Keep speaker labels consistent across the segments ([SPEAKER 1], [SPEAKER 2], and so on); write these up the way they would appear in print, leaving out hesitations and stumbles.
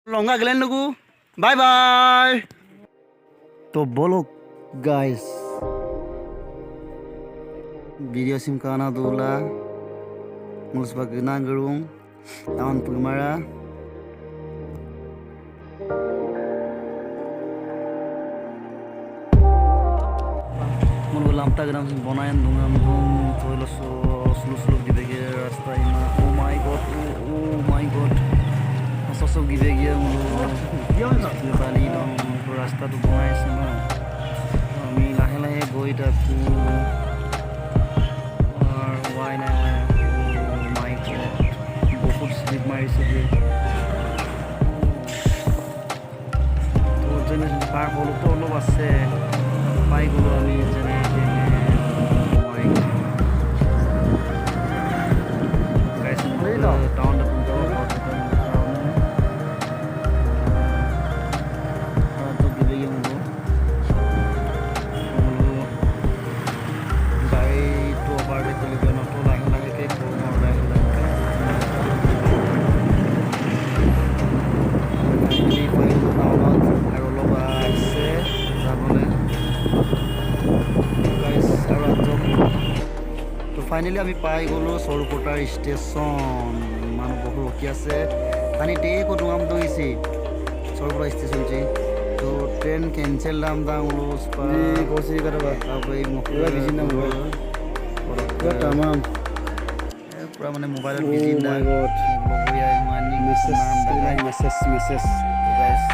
[SPEAKER 1] longa গেলেন নুকু bye bye तो बोलो guys video SIM kana dula musba gena gerung tahun pemara mun lamta gram bonayan dungam dung toilo sulu gibege rasta ina oh my god sosok gibege mun bali dong rasta tu bonai sama ami lahe lahe goi daku और why na oh my god बहुत slip मारिছে যে তো যেনে পাৰ হলো তো অলপ আছে পাই গলো আমি যেনে গাইস টাউন फाइनली আমি পাই গলো সরুপটার স্টেশন মানুষ বহু রকি আছে তানি ডে को दुआम दोइसी সরুপটা স্টেশন चे तो ट्रेन कैंसिल दाम दाम उस पर कोशिश करबा अब এই মুখরা বিজি না মোবাইল পুরো तमाम পুরো মানে মোবাইল বিজি না বগুড়িয়া মানি মেসেজ गाइस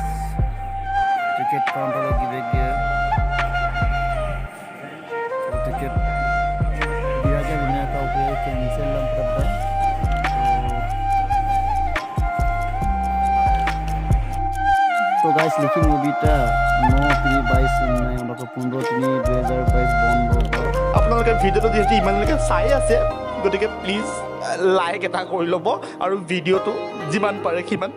[SPEAKER 1] टिकट काउंटर गिवे गे टिकट कैंसिल तो गाइस लिखी मुभिटा 9/22/2022 বন্ধ
[SPEAKER 2] আপোনালোকে ভিডিওটো যিহেতু ইমানলৈকে চাই আছে গতিকে প্লিজ লাইক এটা কৰি ল'ব আৰু ভিডিওটো যিমান পাৰে সিমান